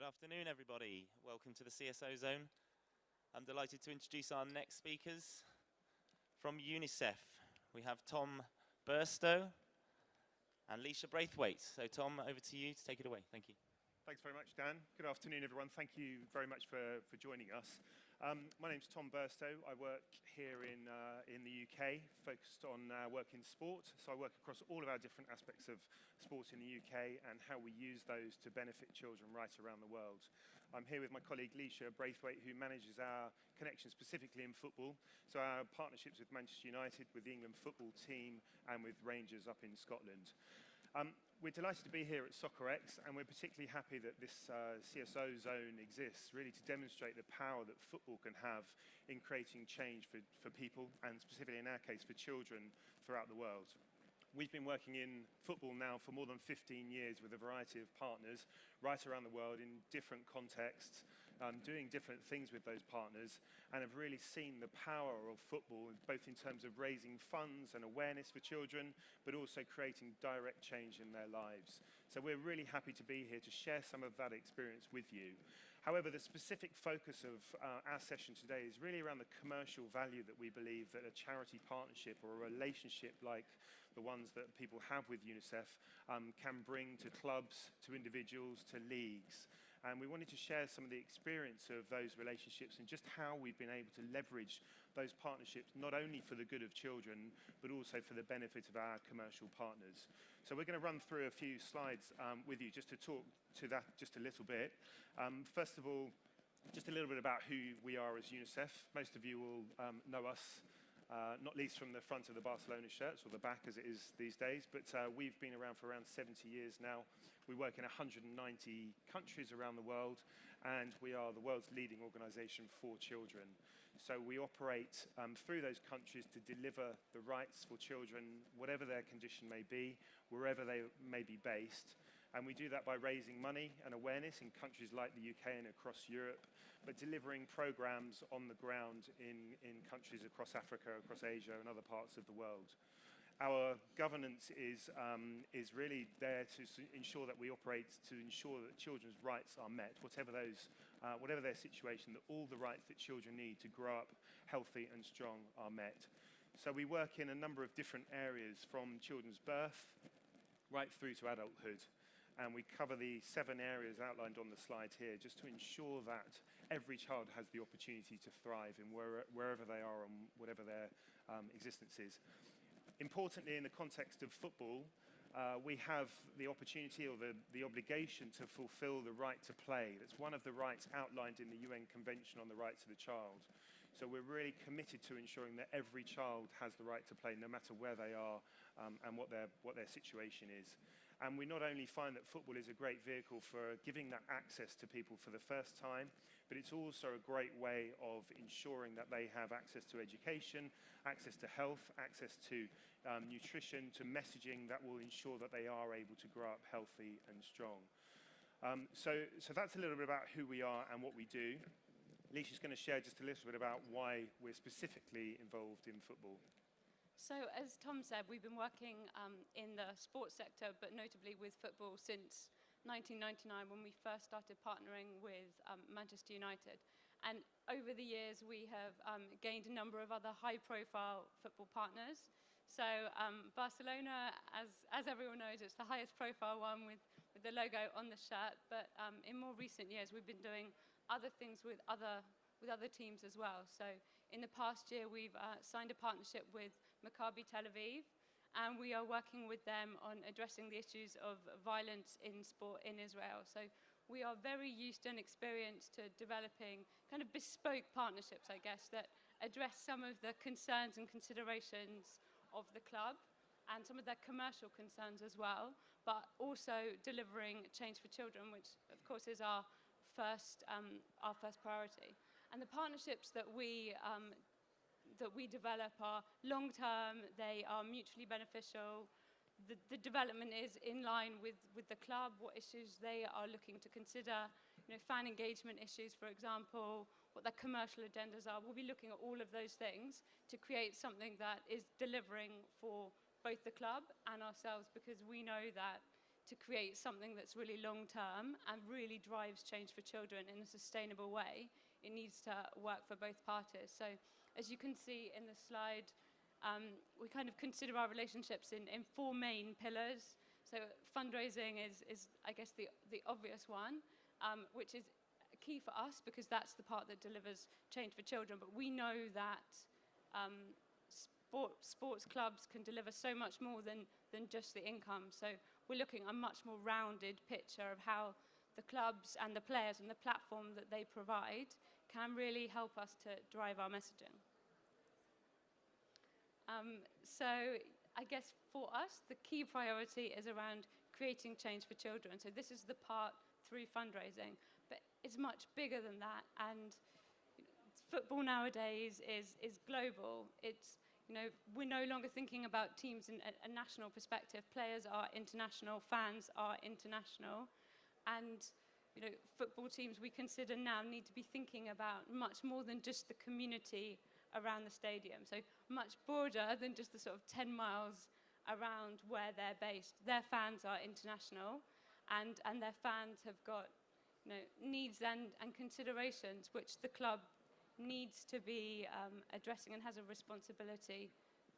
afternoon, everybody. Welcome to the CSO Zone. I'm delighted to introduce our next speakers from UNICEF. We have Tom Burstow and Leisha Braithwaite. So Tom, over to you to take it away. Thank you. Thanks very much, Dan. Good afternoon, everyone. Thank you very much for joining us. My name's Tom Burstow. I work here in the UK, focused on work in sport. So I work across all of our different aspects of sport in the UK and how we use those to benefit children right around the world. I'm here with my colleague Leisha Braithwaite, who manages our connection specifically in football. So our partnerships with Manchester United, with the England football team, and with Rangers up in Scotland. We're delighted to be here at SoccerX, and we're particularly happy that this CSO zone exists, really to demonstrate the power that football can have in creating change for people, and specifically in our case for children throughout the world. We've been working in football now for more than 15 years with a variety of partners right around the world in different contexts, doing different things with those partners, and have really seen the power of football, both in terms of raising funds and awareness for children, but also creating direct change in their lives. So we're really happy to be here to share some of that experience with you. However, the specific focus of our session today is really around the commercial value that we believe that a charity partnership or a relationship like the ones that people have with UNICEF can bring to clubs, to individuals, to leagues. And we wanted to share some of the experience of those relationships and just how we've been able to leverage those partnerships, not only for the good of children, but also for the benefit of our commercial partners. So we're going to run through a few slides with you just to talk to that just a little bit. First of all, just a little bit about who we are as UNICEF. Most of you will know us, not least from the front of the Barcelona shirts, or the back as it is these days, but we've been around for around 70 years now. We work in 190 countries around the world, and we are the world's leading organisation for children. So we operate through those countries to deliver the rights for children, whatever their condition may be, wherever they may be based. And we do that by raising money and awareness in countries like the UK and across Europe, but delivering programs on the ground in countries across Africa, across Asia, and other parts of the world. Our governance is really there to ensure that we operate to ensure that children's rights are met, whatever their situation, that all the rights that children need to grow up healthy and strong are met. So we work in a number of different areas, from children's birth right through to adulthood. And we cover the 7 areas outlined on the slide here, just to ensure that every child has the opportunity to thrive in wherever they are and whatever their existence is. Importantly, in the context of football, we have the opportunity or the obligation to fulfill the right to play. That's one of the rights outlined in the UN Convention on the Rights of the Child. So we're really committed to ensuring that every child has the right to play, no matter where they are and what their situation is. And we not only find that football is a great vehicle for giving that access to people for the first time, but it's also a great way of ensuring that they have access to education, access to health, access to nutrition, to messaging that will ensure that they are able to grow up healthy and strong. So that's a little bit about who we are and what we do. Leisha's going to share just a little bit about why we're specifically involved in football. So, as Tom said, we've been working in the sports sector, but notably with football since 1999, when we first started partnering with Manchester United. And over the years, we have gained a number of other high-profile football partners. So Barcelona, as everyone knows, it's the highest profile one with the logo on the shirt. But in more recent years, we've been doing other things with other teams as well. So in the past year, we've signed a partnership with Maccabi Tel Aviv, and we are working with them on addressing the issues of violence in sport in Israel. So we are very used and experienced to developing kind of bespoke partnerships, I guess, that address some of the concerns and considerations of the club and some of their commercial concerns as well, but also delivering change for children, which of course is our first priority. And the partnerships that we develop are long-term, they are mutually beneficial. The development is in line with the club, what issues they are looking to consider, fan engagement issues, for example, what their commercial agendas are. We'll be looking at all of those things to create something that is delivering for both the club and ourselves, because we know that to create something that's really long-term and really drives change for children in a sustainable way, it needs to work for both parties. So as you can see in the slide, we kind of consider our relationships in 4 main pillars. So fundraising is I guess, the obvious one, which is key for us because that's the part that delivers change for children. But we know that sports clubs can deliver so much more than just the income. So we're looking at a much more rounded picture of how the clubs and the players and the platform that they provide can really help us to drive our messaging. So I guess for us, the key priority is around creating change for children. So this is the part through fundraising, but it's much bigger than that. And football nowadays is global. It's, we're no longer thinking about teams in a national perspective. Players are international, fans are international. And, football teams we consider now need to be thinking about much more than just the community around the stadium. So much broader than just the sort of 10 miles around where they're based. Their fans are international, and their fans have got, needs and considerations which the club needs to be addressing and has a responsibility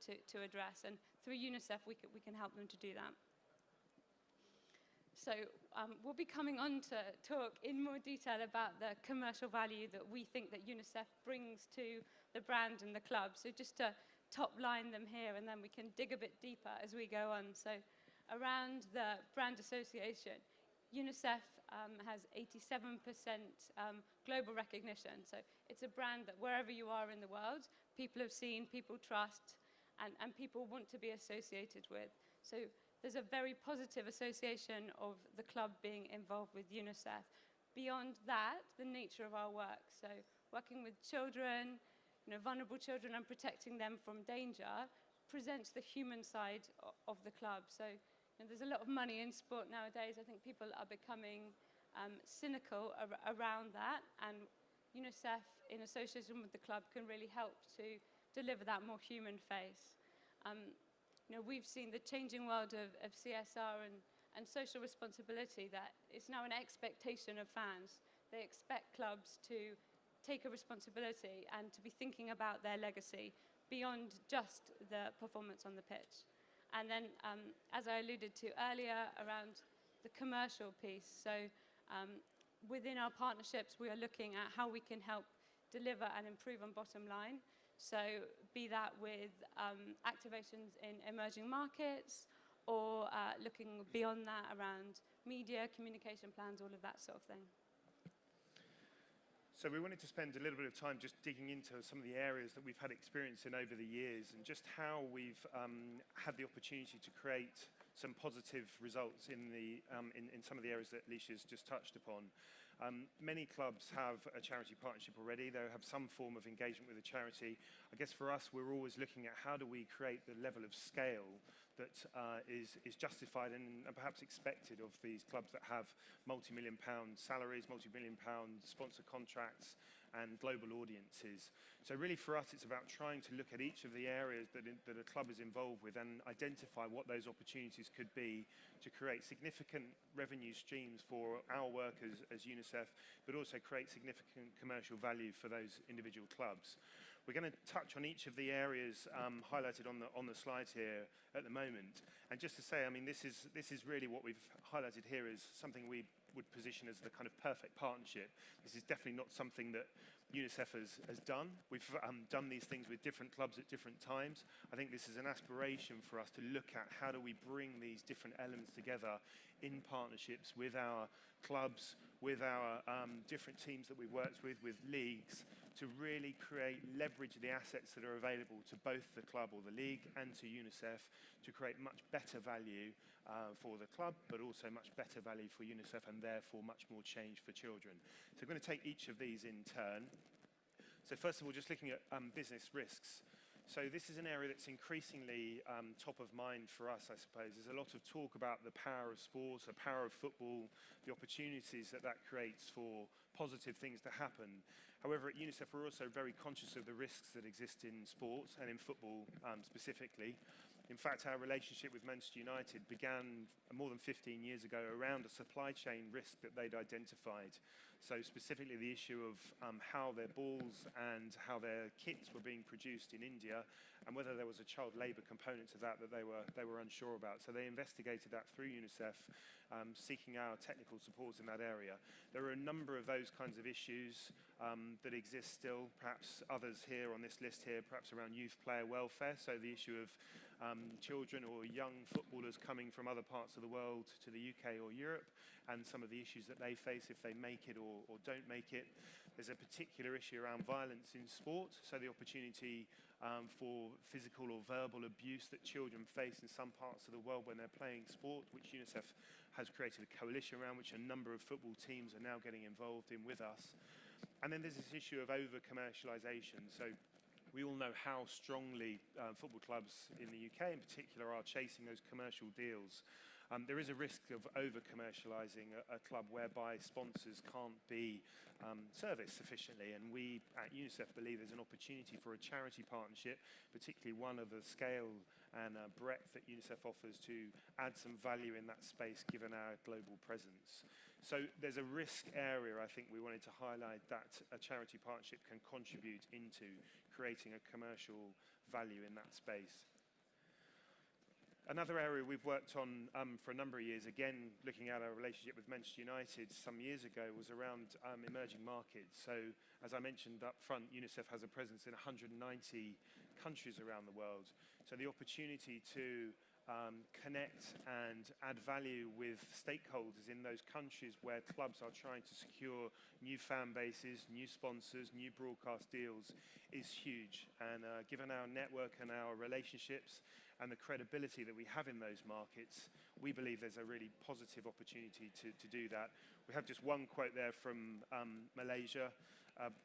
to address. And through UNICEF, we can help them to do that. So we'll be coming on to talk in more detail about the commercial value that we think that UNICEF brings to the brand and the club. So just to top line them here, and then we can dig a bit deeper as we go on. So around the brand association, UNICEF has 87% global recognition. So it's a brand that wherever you are in the world, people have seen, people trust, and people want to be associated with. So there's a very positive association of the club being involved with UNICEF. Beyond that, the nature of our work, so working with children, vulnerable children, and protecting them from danger, presents the human side of the club. So there's a lot of money in sport nowadays. I think people are becoming cynical around that, and UNICEF, in association with the club, can really help to deliver that more human face. We've seen the changing world of CSR and social responsibility, that it's now an expectation of fans. They expect clubs to take a responsibility and to be thinking about their legacy beyond just the performance on the pitch. And then, as I alluded to earlier, around the commercial piece. So within our partnerships, we are looking at how we can help deliver and improve on bottom line. So be that with activations in emerging markets, or looking beyond that around media, communication plans, all of that sort of thing. So we wanted to spend a little bit of time just digging into some of the areas that we've had experience in over the years, and just how we've had the opportunity to create some positive results in some of the areas that Alicia's just touched upon. Many clubs have a charity partnership already. They have some form of engagement with a charity. I guess for us, we're always looking at how do we create the level of scale that is justified and perhaps expected of these clubs that have multi-million-pound salaries, multi-million-pound sponsor contracts, and global audiences. So really for us, it's about trying to look at each of the areas that a club is involved with and identify what those opportunities could be to create significant revenue streams for our work as UNICEF, but also create significant commercial value for those individual clubs. We're going to touch on each of the areas highlighted on the slides here at the moment. And just to say, I mean, this is really what we've highlighted here is something we would position as the kind of perfect partnership. This is definitely not something that UNICEF has done. We've done these things with different clubs at different times. I think this is an aspiration for us to look at how do we bring these different elements together in partnerships with our clubs, with our different teams that we've worked with leagues, to really leverage the assets that are available to both the club or the league and to UNICEF to create much better value for the club, but also much better value for UNICEF, and therefore much more change for children. So we're going to take each of these in turn. So first of all, just looking at business risks. So this is an area that's increasingly top of mind for us, I suppose. There's a lot of talk about the power of sports, the power of football, the opportunities that creates for positive things to happen. However, at UNICEF, we're also very conscious of the risks that exist in sports and in football specifically. In fact, our relationship with Manchester United began more than 15 years ago around a supply chain risk that they'd identified. So specifically the issue of how their balls and how their kits were being produced in India, and whether there was a child labour component to that they were unsure about. So they investigated that through UNICEF, seeking our technical support in that area. There are a number of those kinds of issues that exist still, perhaps others here on this list here, perhaps around youth player welfare, so the issue of children or young footballers coming from other parts of the world to the UK or Europe, and some of the issues that they face if they make it or don't make it. There's a particular issue around violence in sport, so the opportunity for physical or verbal abuse that children face in some parts of the world when they're playing sport, which UNICEF has created a coalition around, which a number of football teams are now getting involved in with us. And then there's this issue of over-commercialisation. So we all know how strongly football clubs in the UK in particular are chasing those commercial deals. There is a risk of over-commercialising a club whereby sponsors can't be serviced sufficiently, and we at UNICEF believe there's an opportunity for a charity partnership, particularly one of the scale and breadth that UNICEF offers, to add some value in that space given our global presence. So there's a risk area I think we wanted to highlight that a charity partnership can contribute into creating a commercial value in that space. Another area we've worked on for a number of years, again looking at our relationship with Manchester United some years ago, was around emerging markets. So as I mentioned up front, UNICEF has a presence in 190 countries around the world. So the opportunity to connect and add value with stakeholders in those countries where clubs are trying to secure new fan bases, new sponsors, new broadcast deals is huge. And given our network and our relationships and the credibility that we have in those markets, we believe there's a really positive opportunity to do that. We have just one quote there from Malaysia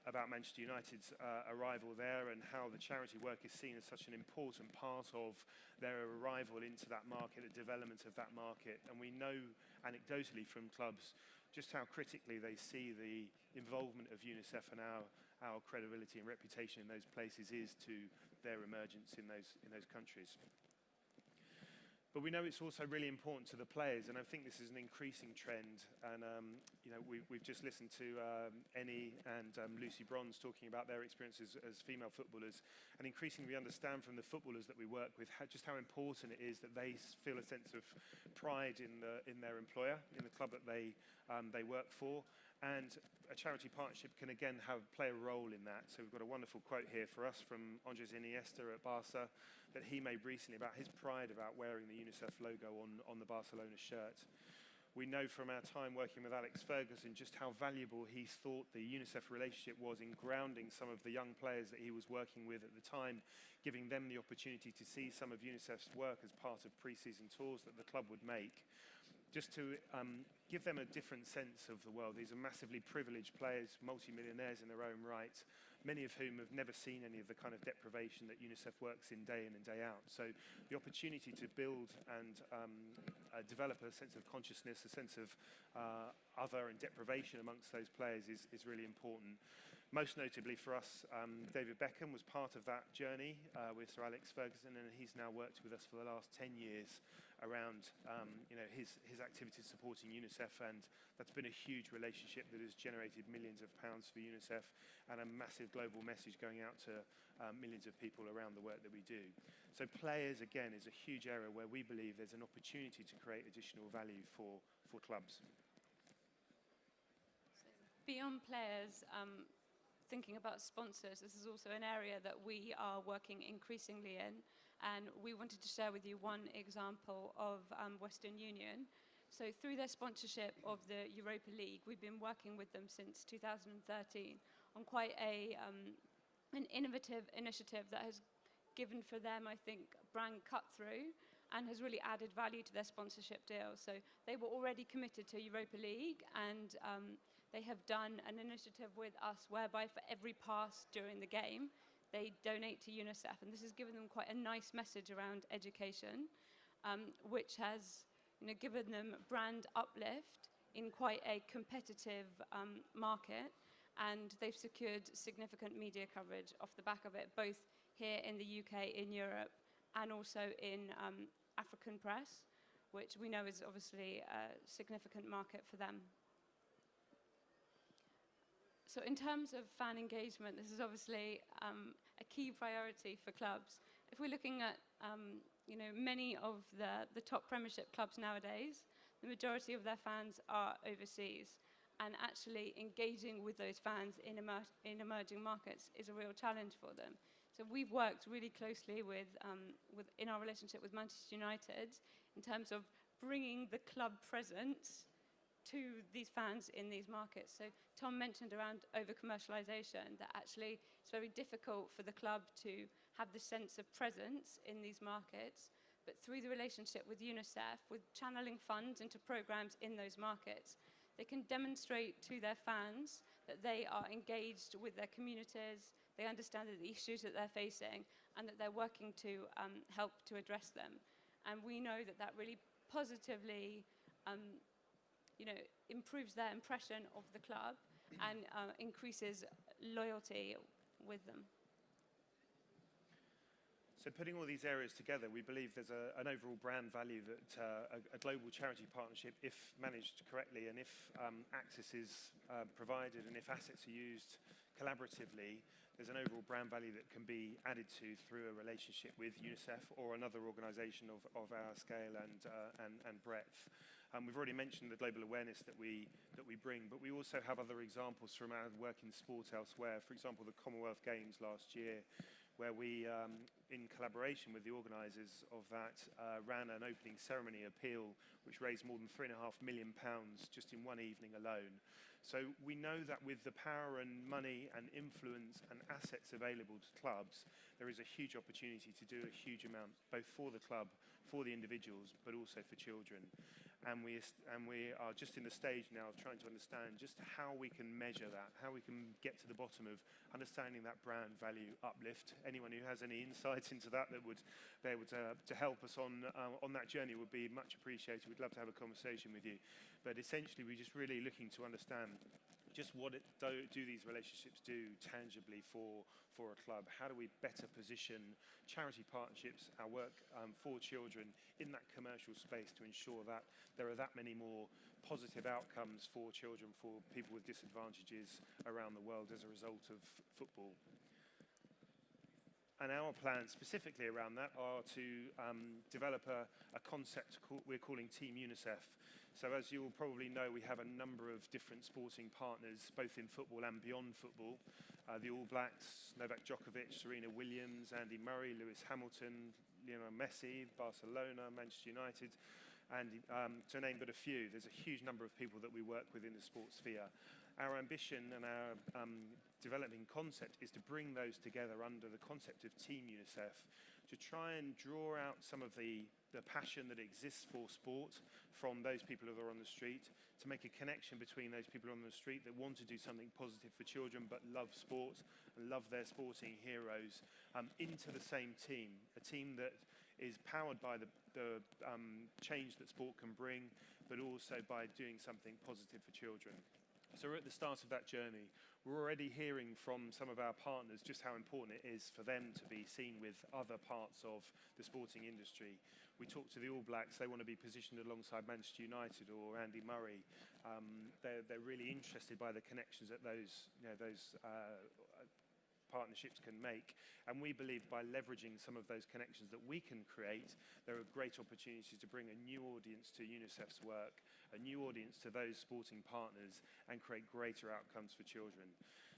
about Manchester United's arrival there, and how the charity work is seen as such an important part of their arrival into that market, the development of that market. And we know anecdotally from clubs just how critically they see the involvement of UNICEF and our credibility and reputation in those places is to their emergence in those countries. But we know it's also really important to the players, and I think this is an increasing trend. And we've just listened to Ennie and Lucy Bronze talking about their experiences as female footballers, and increasingly we understand from the footballers that we work with just how important it is that they feel a sense of pride in their employer, in the club that they work for. And a charity partnership can again play a role in that. So we've got a wonderful quote here for us from Andres Iniesta at Barca that he made recently about his pride about wearing the UNICEF logo on the Barcelona shirt. We know from our time working with Alex Ferguson just how valuable he thought the UNICEF relationship was in grounding some of the young players that he was working with at the time, giving them the opportunity to see some of UNICEF's work as part of pre-season tours that the club would make, just to give them a different sense of the world. These are massively privileged players, multi-millionaires in their own right, many of whom have never seen any of the kind of deprivation that UNICEF works in and day out. So the opportunity to build and develop a sense of consciousness, a sense of other and deprivation amongst those players is really important. Most notably for us, David Beckham was part of that journey with Sir Alex Ferguson, and he's now worked with us for the last 10 years around his activities supporting UNICEF, and that's been a huge relationship that has generated millions of pounds for UNICEF and a massive global message going out to millions of people around the work that we do. So players, again, is a huge area where we believe there's an opportunity to create additional value for clubs. Beyond players, thinking about sponsors, this is also an area that we are working increasingly in, and we wanted to share with you one example of Western Union. So through their sponsorship of the Europa League, we've been working with them since 2013 on quite an innovative initiative that has given for them, I think, brand cut-through and has really added value to their sponsorship deal. So they were already committed to Europa League, and they have done an initiative with us whereby for every pass during the game, they donate to UNICEF. And this has given them quite a nice message around education, which has given them brand uplift in quite a competitive market. And they've secured significant media coverage off the back of it, both here in the UK, in Europe, and also in African press, which we know is obviously a significant market for them. So in terms of fan engagement, this is obviously a key priority for clubs. If we're looking at many of the top Premiership clubs nowadays, the majority of their fans are overseas, and actually engaging with those fans in emerging markets is a real challenge for them. So we've worked really closely in our relationship with Manchester United in terms of bringing the club presence to these fans in these markets. So Tom mentioned around over-commercialisation, that actually it's very difficult for the club to have the sense of presence in these markets, but through the relationship with UNICEF, with channeling funds into programs in those markets, they can demonstrate to their fans that they are engaged with their communities, they understand the issues that they're facing, and that they're working to help to address them. And we know that that really positively improves their impression of the club and increases loyalty with them. So putting all these areas together, we believe there's an overall brand value that a global charity partnership, if managed correctly and if access is provided and if assets are used collaboratively, there's an overall brand value that can be added to through a relationship with UNICEF or another organisation of our scale and breadth. We've already mentioned the global awareness that we bring, but we also have other examples from our work in sport elsewhere. For example, the Commonwealth Games last year, where we, in collaboration with the organisers of that, ran an opening ceremony appeal which raised more than £3.5 million just in one evening alone. So we know that with the power and money and influence and assets available to clubs, there is a huge opportunity to do a huge amount, both for the club, for the individuals, but also for children. And we are just in the stage now of trying to understand just how we can measure that, how we can get to the bottom of understanding that brand value uplift. Anyone who has any insights into that would be able to help us on that journey would be much appreciated. We'd love to have a conversation with you. But essentially, we're just really looking to understand just what do these relationships do tangibly for a club? How do we better position charity partnerships, our work for children in that commercial space to ensure that there are that many more positive outcomes for children, for people with disadvantages around the world as a result of football? And our plans specifically around that are to develop a concept we're calling Team UNICEF. So as you will probably know, we have a number of different sporting partners, both in football and beyond football. The All Blacks, Novak Djokovic, Serena Williams, Andy Murray, Lewis Hamilton, Lionel Messi, Barcelona, Manchester United, and to name but a few. There's a huge number of people that we work with in the sports sphere. Our ambition and our developing concept is to bring those together under the concept of Team UNICEF, to try and draw out some of the passion that exists for sport from those people who are on the street, to make a connection between those people on the street that want to do something positive for children but love sport and love their sporting heroes, into the same team, a team that is powered by the change that sport can bring, but also by doing something positive for children. So we're at the start of that journey. We're already hearing from some of our partners just how important it is for them to be seen with other parts of the sporting industry. We talked to the All Blacks. They want to be positioned alongside Manchester United or Andy Murray. They're really interested by the connections that those partnerships can make, and we believe by leveraging some of those connections that we can create, there are great opportunities to bring a new audience to UNICEF's work, a new audience to those sporting partners, and create greater outcomes for children.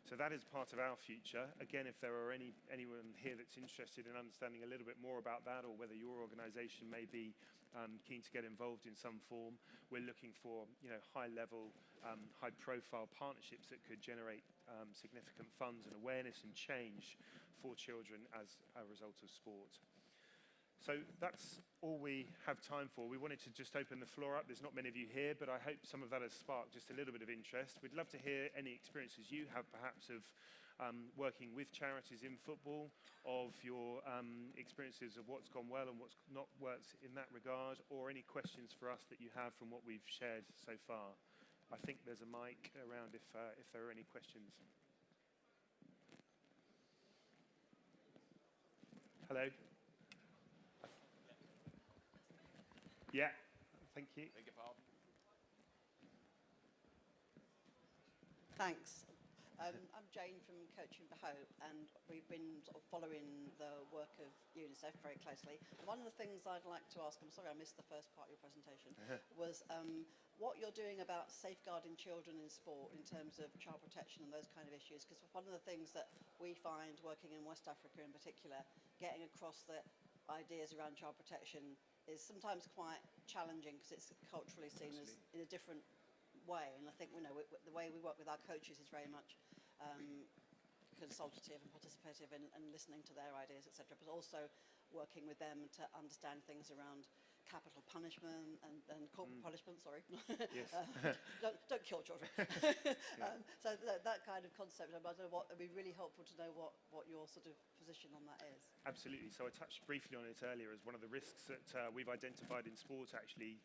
So that is part of our future. Again, if there are anyone here that's interested in understanding a little bit more about that, or whether your organisation may be keen to get involved in some form, we're looking for high-level, high-profile partnerships that could generate significant funds and awareness and change for children as a result of sport. So that's all we have time for. We wanted to just open the floor up. There's not many of you here, but I hope some of that has sparked just a little bit of interest. We'd love to hear any experiences you have perhaps of working with charities in football, of your experiences of what's gone well and what's not worked in that regard, or any questions for us that you have from what we've shared so far. I think there's a mic around if there are any questions. Hello. Yeah, thank you. Beg your pardon. Thanks. I'm Jane from Coaching for Hope, and we've been sort of following the work of UNICEF very closely. And one of the things I'd like to ask, I'm sorry I missed the first part of your presentation, was what you're doing about safeguarding children in sport in terms of child protection and those kind of issues. Because one of the things that we find working in West Africa in particular, getting across the ideas around child protection is sometimes quite challenging because it's culturally seen as in a different way, and I think the way we work with our coaches is very much consultative and participative and listening to their ideas, etc. But also working with them to understand things around capital punishment and corporal punishment. Sorry, Yes. don't kill children. So that kind of concept. I don't know what it'd be really helpful to know what your sort of position on that is. Absolutely. So I touched briefly on it earlier as one of the risks that we've identified in sport, actually.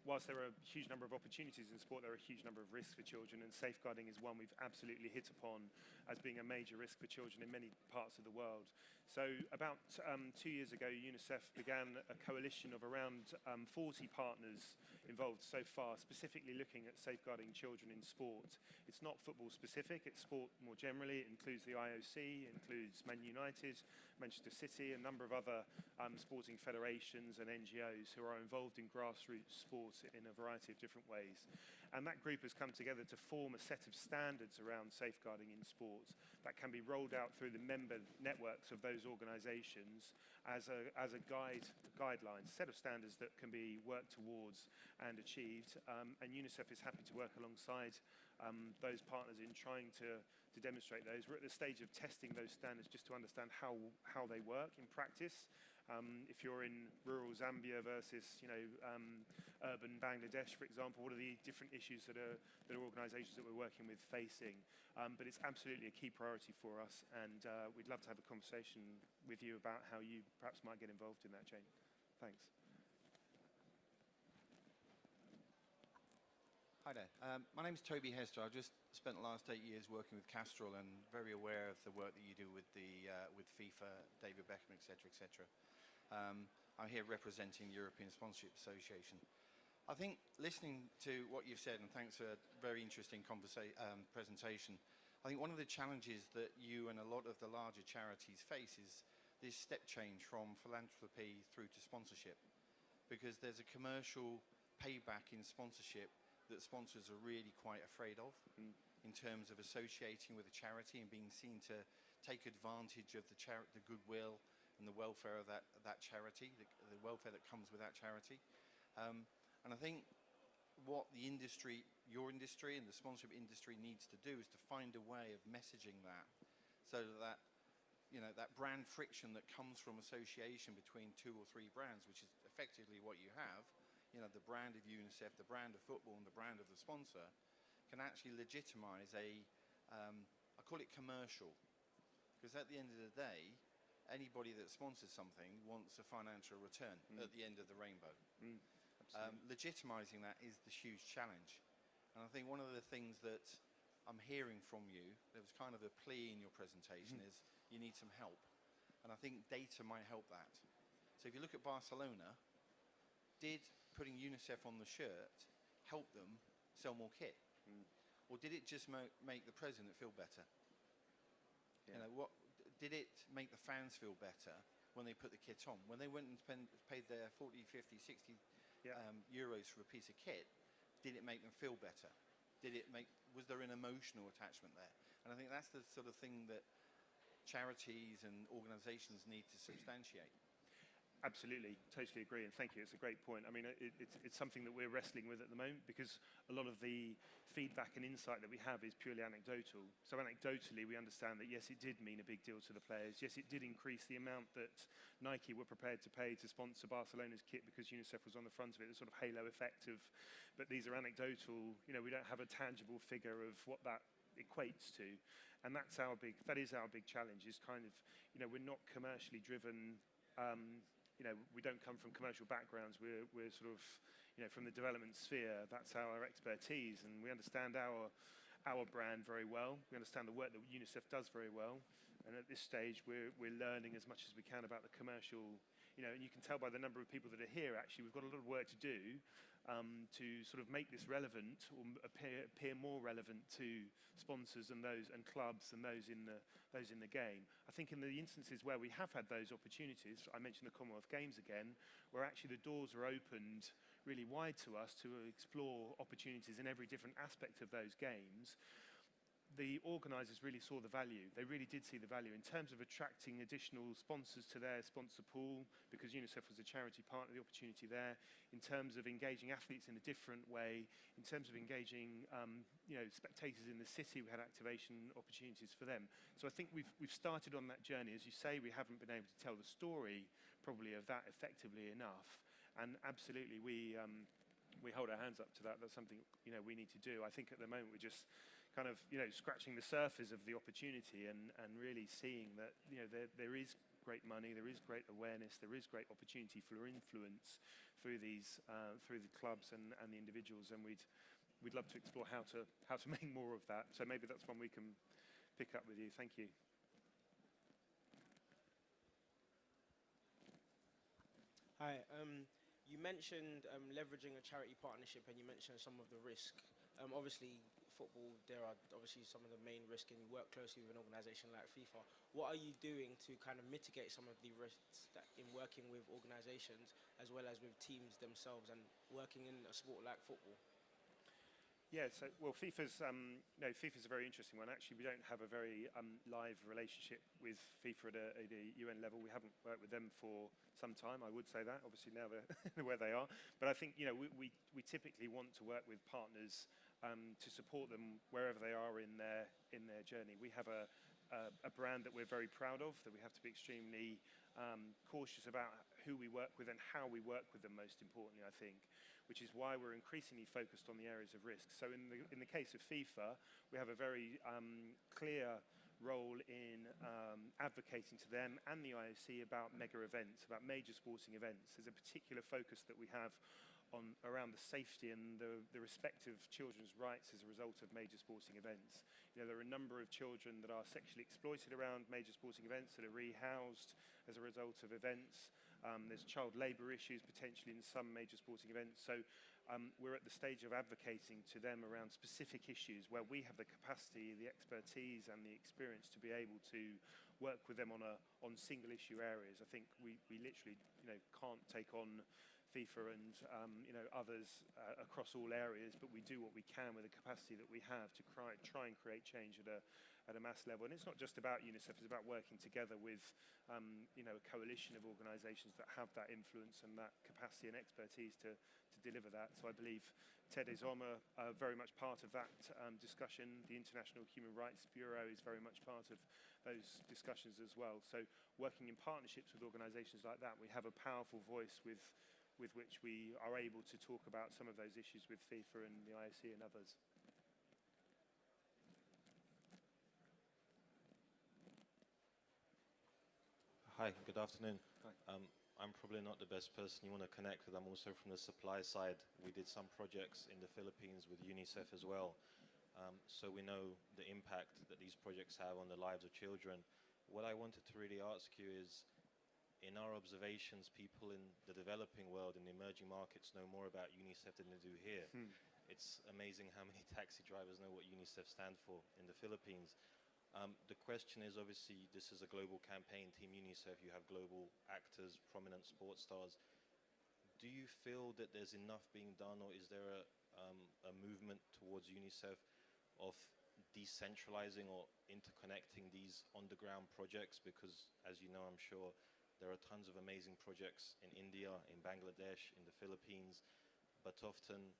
Whilst there are a huge number of opportunities in sport, there are a huge number of risks for children, and safeguarding is one we've absolutely hit upon as being a major risk for children in many parts of the world. So about 2 years ago, UNICEF began a coalition of around 40 partners involved so far, specifically looking at safeguarding children in sport. It's not football specific, it's sport more generally. It includes the IOC, it includes Man United, Manchester City, a number of other sporting federations and NGOs who are involved in grassroots sport in a variety of different ways. And that group has come together to form a set of standards around safeguarding in sport that can be rolled out through the member networks of those organisations as a guideline, set of standards that can be worked towards and achieved. And UNICEF is happy to work alongside those partners in trying to demonstrate those. We're at the stage of testing those standards just to understand how they work in practice. If you're in rural Zambia versus urban Bangladesh, for example, what are the different issues that are organisations that we're working with facing? But it's absolutely a key priority for us, and we'd love to have a conversation with you about how you perhaps might get involved in that, Jane. Thanks. Hi there. My name is Toby Hester. I've just spent the last 8 years working with Castrol and very aware of the work that you do with with FIFA, David Beckham, etc., etc. I'm here representing the European Sponsorship Association. I think listening to what you've said, and thanks for a very interesting presentation, I think one of the challenges that you and a lot of the larger charities face is this step change from philanthropy through to sponsorship, because there's a commercial payback in sponsorship that sponsors are really quite afraid of in terms of associating with a charity and being seen to take advantage of the goodwill and the welfare of that charity, the welfare that comes with that charity. And I think what the industry, your industry and the sponsorship industry needs to do is to find a way of messaging that, so that that brand friction that comes from association between 2 or 3 brands, which is effectively what you have, the brand of UNICEF, the brand of football and the brand of the sponsor, can actually legitimize I call it commercial, because at the end of the day, anybody that sponsors something wants a financial return at the end of the rainbow. Legitimizing that is the huge challenge. And I think one of the things that I'm hearing from you, there was kind of a plea in your presentation, is you need some help. And I think data might help that. So if you look at Barcelona, did putting UNICEF on the shirt help them sell more kit? Or did it just make the president feel better? Yeah. Did it make the fans feel better when they put the kit on? When they went and paid their 40, 50, 60 euros for a piece of kit, did it make them feel better? Was there an emotional attachment there? And I think that's the sort of thing that charities and organisations need to substantiate. Absolutely, totally agree, and thank you. It's a great point. I mean, it's something that we're wrestling with at the moment, because a lot of the feedback and insight that we have is purely anecdotal. So anecdotally, we understand that yes, it did mean a big deal to the players. Yes, it did increase the amount that Nike were prepared to pay to sponsor Barcelona's kit because UNICEF was on the front of it. The sort of halo effect of, but these are anecdotal. We don't have a tangible figure of what that equates to, and that is our big challenge. Is kind of, we're not commercially driven. We don't come from commercial backgrounds. We're sort of, from the development sphere. That's our expertise, and we understand our brand very well. We understand the work that UNICEF does very well, And at this stage, we're learning as much as we can about the commercial, and you can tell by the number of people that are here, actually, we've got a lot of work to do to sort of make this relevant or appear more relevant to sponsors and clubs and those in the game. I think in the instances where we have had those opportunities, I mentioned the Commonwealth Games again, where actually the doors are opened really wide to us to explore opportunities in every different aspect of those games. The organisers really saw the value. They really did see the value in terms of attracting additional sponsors to their sponsor pool, because UNICEF was a charity partner, the opportunity there, in terms of engaging athletes in a different way, in terms of engaging spectators in the city. We had activation opportunities for them. So I think we've started on that journey. As you say, we haven't been able to tell the story probably of that effectively enough. And absolutely, we hold our hands up to that. That's something we need to do. I think at the moment we're just kind of scratching the surface of the opportunity and really seeing that there is great money, there is great awareness, there is great opportunity for influence through these through the clubs and the individuals, and we'd love to explore how to make more of that. So maybe that's one we can pick up with you. Thank you. Hi. You mentioned leveraging a charity partnership, and you mentioned some of the risk. Obviously, football, there are obviously some of the main risk, and you work closely with an organisation like FIFA. What are you doing to kind of mitigate some of the risks that in working with organisations as well as with teams themselves and working in a sport like football? Yeah, so FIFA's FIFA's a very interesting one. Actually, we don't have a very live relationship with FIFA at a UN level. We haven't worked with them for some time. I would say that. Obviously, now they're where they are. But I think we typically want to work with partners to support them wherever they are in their journey. We have a brand that we're very proud of, that we have to be extremely cautious about who we work with and how we work with them, most importantly, I think, which is why we're increasingly focused on the areas of risk. So in the case of FIFA, we have a very clear role in advocating to them and the IOC about mega events, about major sporting events. There's a particular focus that we have around the safety and the respect of children's rights as a result of major sporting events. There are a number of children that are sexually exploited around major sporting events, that are rehoused as a result of events. There's child labour issues potentially in some major sporting events. So we're at the stage of advocating to them around specific issues where we have the capacity, the expertise and the experience to be able to work with them on single issue areas. I think we literally can't take on FIFA and others across all areas, but we do what we can with the capacity that we have to try and create change at a mass level. And it's not just about UNICEF; it's about working together with a coalition of organisations that have that influence and that capacity and expertise to deliver that. So I believe TED is very much part of that discussion. The International Human Rights Bureau is very much part of those discussions as well. So working in partnerships with organisations like that, we have a powerful voice with which we are able to talk about some of those issues with FIFA and the IOC and others. Hi, good afternoon. Hi. I'm probably not the best person you want to connect with. I'm also from the supply side. We did some projects in the Philippines with UNICEF as well. So we know the impact that these projects have on the lives of children. What I wanted to really ask you is, in our observations, people in the developing world, in the emerging markets, know more about UNICEF than they do here. It's amazing how many taxi drivers know what UNICEF stand for in the Philippines. The question is, obviously, this is a global campaign, Team UNICEF. You have global actors, prominent sports stars. Do you feel that there's enough being done, or is there a movement towards UNICEF of decentralizing or interconnecting these on-the-ground projects? Because, as you know, I'm sure, there are tons of amazing projects in India, in Bangladesh, in the Philippines, but often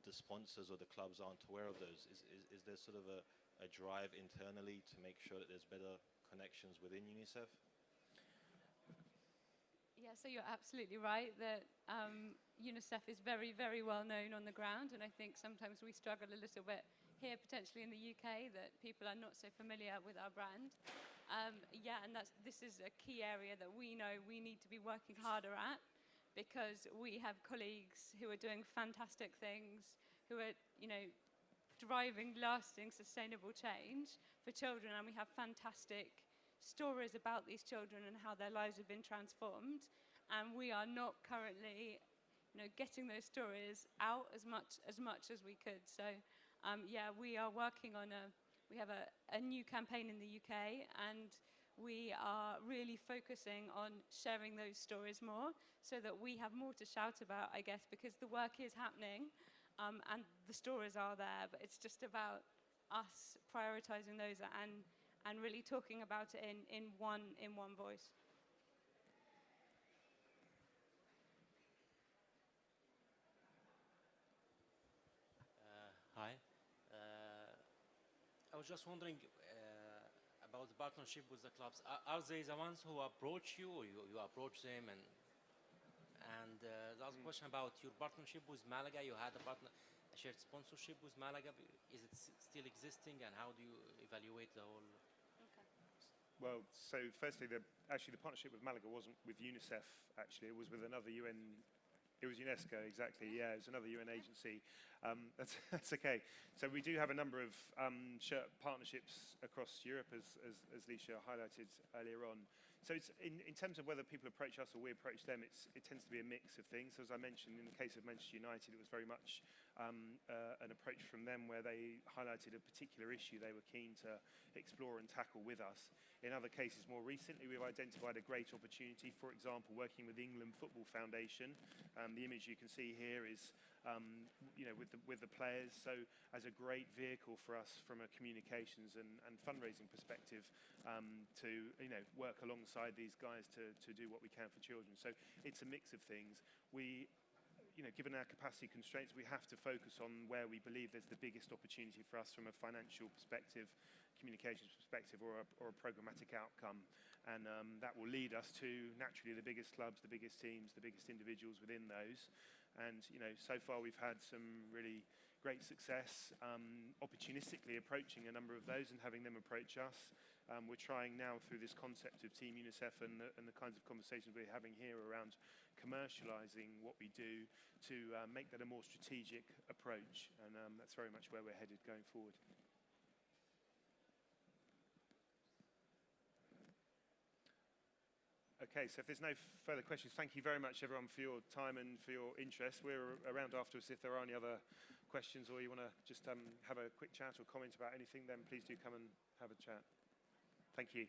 the sponsors or the clubs aren't aware of those. Is there sort of a drive internally to make sure that there's better connections within UNICEF? Yeah, so you're absolutely right that UNICEF is very, very well known on the ground, and I think sometimes we struggle a little bit here, potentially in the UK, that people are not so familiar with our brand. And this is a key area that we know we need to be working harder at, because we have colleagues who are doing fantastic things, who are, driving lasting, sustainable change for children, and we have fantastic stories about these children and how their lives have been transformed. And we are not currently, getting those stories out as much as we could. So, yeah, we are working on we have a new campaign in the UK, and we are really focusing on sharing those stories more so that we have more to shout about, I guess, because the work is happening, and the stories are there, but it's just about us prioritizing those and really talking about it in one voice. Hi. I was just wondering about the partnership with the clubs. Are they the ones who approach you, or you approach them? And the other question about your partnership with Malaga. You had a shared sponsorship with Malaga. Is it still existing, and how do you evaluate the whole? Well, so firstly, the partnership with Malaga wasn't with UNICEF, actually. It was with another UN. It was UNESCO, exactly. Yeah, it was another UN agency. That's okay. So we do have a number of partnerships across Europe, as Leisha highlighted earlier on. So it's in terms of whether people approach us or we approach them, it tends to be a mix of things. So as I mentioned, in the case of Manchester United, it was very much an approach from them where they highlighted a particular issue they were keen to explore and tackle with us. In other cases, more recently, we've identified a great opportunity, for example, working with the England Football Foundation. The image you can see here is with the players, so as a great vehicle for us from a communications and fundraising perspective to work alongside these guys to do what we can for children. So it's a mix of things. We, given our capacity constraints, we have to focus on where we believe there's the biggest opportunity for us from a financial perspective, communications perspective, or a programmatic outcome. And that will lead us to, naturally, the biggest clubs, the biggest teams, the biggest individuals within those. And, so far we've had some really great success opportunistically approaching a number of those and having them approach us. We're trying now through this concept of Team UNICEF and the kinds of conversations we're having here around commercializing what we do to make that a more strategic approach. And that's very much where we're headed going forward. Okay, so if there's no further questions, thank you very much, everyone, for your time and for your interest. We're around afterwards if there are any other questions, or you want to just have a quick chat or comment about anything, then please do come and have a chat. Thank you.